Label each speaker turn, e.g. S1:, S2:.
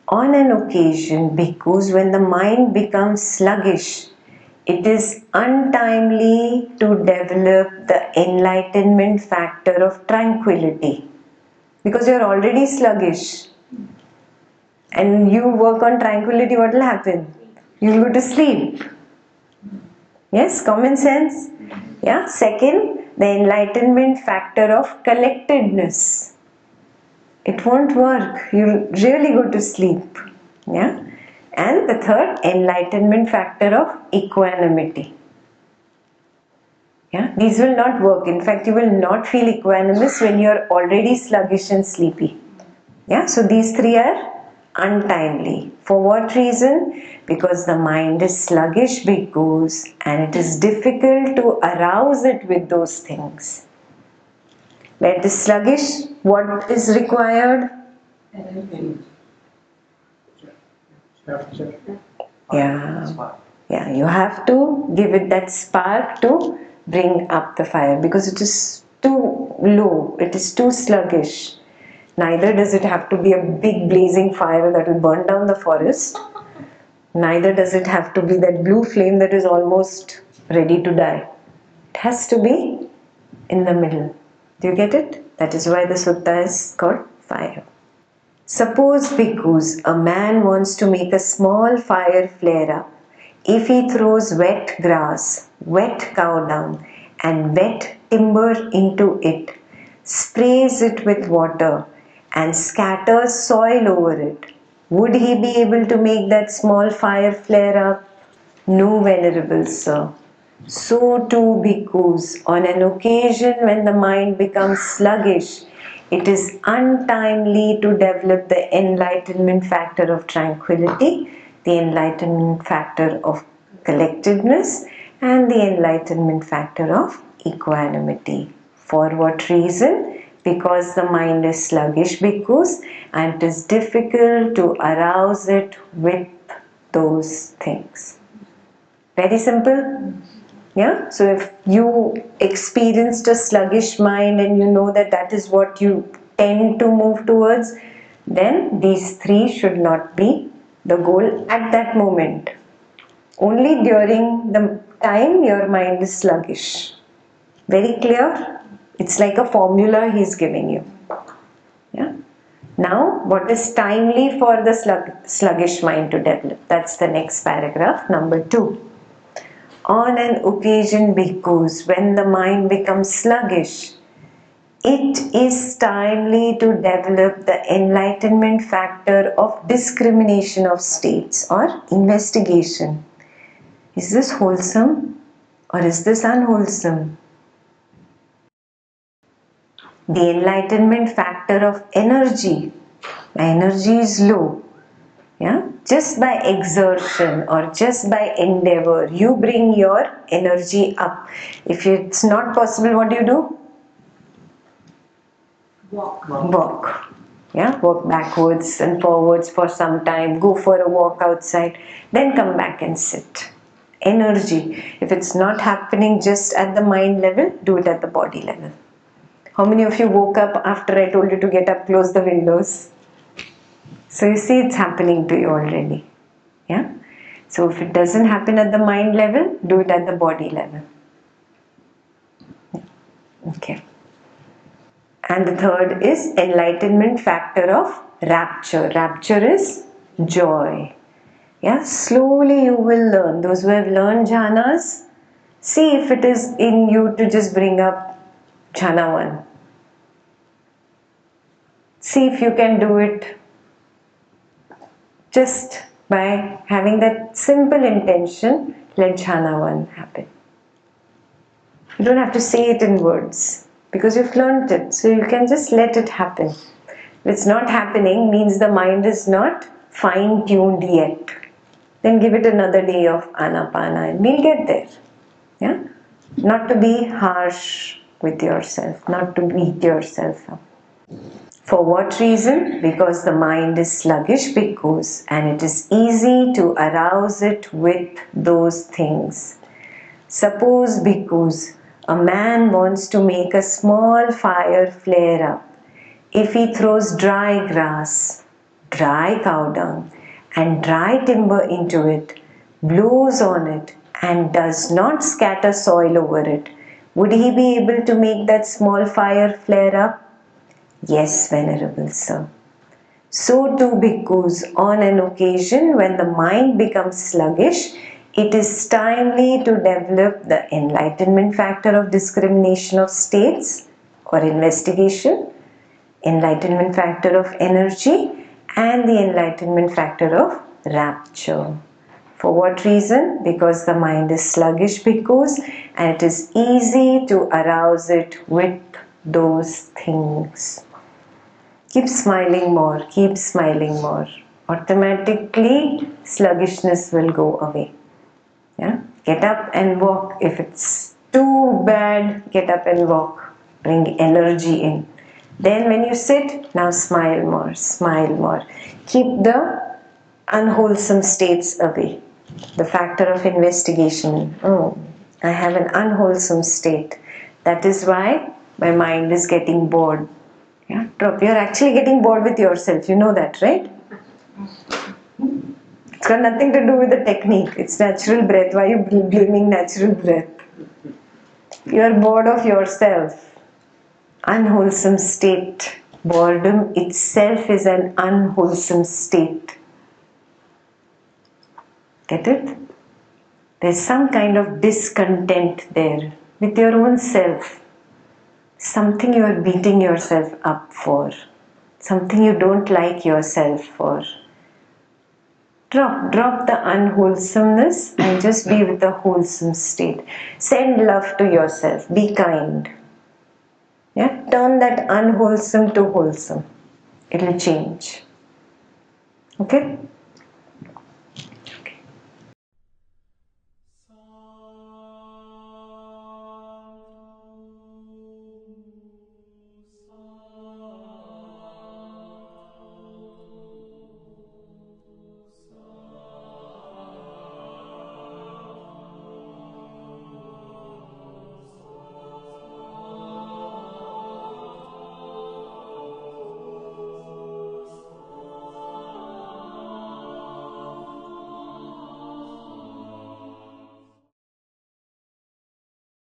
S1: On an occasion, because when the mind becomes sluggish, it is untimely to develop the enlightenment factor of tranquility. Because you are already sluggish and you work on tranquility, what will happen? You will go to sleep. Yes, common sense. Yeah. Second, the enlightenment factor of collectedness. It won't work. You'll really go to sleep. Yeah. And the third, enlightenment factor of equanimity. Yeah. These will not work. In fact, you will not feel equanimous when you are already sluggish and sleepy. Yeah. So these three are untimely. For what reason? Because the mind is sluggish, because, and it is difficult to arouse it with those things. Where it is sluggish, what is required? Yeah, you have to give it that spark to bring up the fire, because it is too low, it is too sluggish. Neither does it have to be a big blazing fire that will burn down the forest. Neither does it have to be that blue flame that is almost ready to die. It has to be in the middle. Do you get it? That is why the sutta is called fire. Suppose, bhikkhus, a man wants to make a small fire flare up. If he throws wet grass, wet cow dung, and wet timber into it, sprays it with water, and scatters soil over it, would he be able to make that small fire flare up? No, venerable sir. So too, bhikkhus, on an occasion when the mind becomes sluggish, it is untimely to develop the enlightenment factor of tranquility, the enlightenment factor of collectedness, and the enlightenment factor of equanimity. For what reason? Because the mind is sluggish, bhikkhus, and it is difficult to arouse it with those things. Very simple. Yeah. So if you experienced a sluggish mind and you know that that is what you tend to move towards, then these three should not be the goal at that moment. Only during the time your mind is sluggish. Very clear? It's like a formula he's giving you. Yeah. Now, what is timely for the sluggish mind to develop? That's the next paragraph, number 2. On an occasion, bhikkhus, when the mind becomes sluggish, it is timely to develop the enlightenment factor of discrimination of states or investigation. Is this wholesome or is this unwholesome? The enlightenment factor of energy. My energy is low. Yeah? Just by exertion or just by endeavor, you bring your energy up. If it's not possible, what do? Walk. Yeah, walk backwards and forwards for some time. Go for a walk outside. Then come back and sit. Energy. If it's not happening just at the mind level, do it at the body level. How many of you woke up after I told you to get up, close the windows? So you see it's happening to you already. Yeah. So if it doesn't happen at the mind level, do it at the body level. Okay. And the third is enlightenment factor of rapture. Rapture is joy. Yeah. Slowly you will learn. Those who have learned jhanas, see if it is in you to just bring up jhana 1. See if you can do it just by having that simple intention, let jhana 1 happen. You don't have to say it in words because you've learned it. So you can just let it happen. If it's not happening, means the mind is not fine-tuned yet. Then give it another day of anapana and we'll get there. Yeah? Not to be harsh with yourself, not to beat yourself up. For what reason? Because the mind is sluggish, bhikkhus, and it is easy to arouse it with those things. Suppose, bhikkhus, a man wants to make a small fire flare up. If he throws dry grass, dry cow dung and dry timber into it, blows on it, and does not scatter soil over it, would he be able to make that small fire flare up? Yes, Venerable Sir. So too, bhikkhus, on an occasion when the mind becomes sluggish, it is timely to develop the enlightenment factor of discrimination of states or investigation, enlightenment factor of energy, and the enlightenment factor of rapture. For what reason? Because the mind is sluggish, bhikkhus, and it is easy to arouse it with those things. Keep smiling more, keep smiling more. Automatically, sluggishness will go away. Yeah? Get up and walk. If it's too bad, get up and walk. Bring energy in. Then when you sit, now smile more, smile more. Keep the unwholesome states away. The factor of investigation. Oh, I have an unwholesome state. That is why my mind is getting bored. Yeah, drop. You're actually getting bored with yourself. You know that, right? It's got nothing to do with the technique. It's natural breath. Why are you blaming natural breath? You're bored of yourself. Unwholesome state. Boredom itself is an unwholesome state. Get it? There's some kind of discontent there with your own self. Something you are beating yourself up for. Something you don't like yourself for. Drop the unwholesomeness and just be with the wholesome state. Send love to yourself. Be kind. Yeah? Turn that unwholesome to wholesome. It will change. Okay?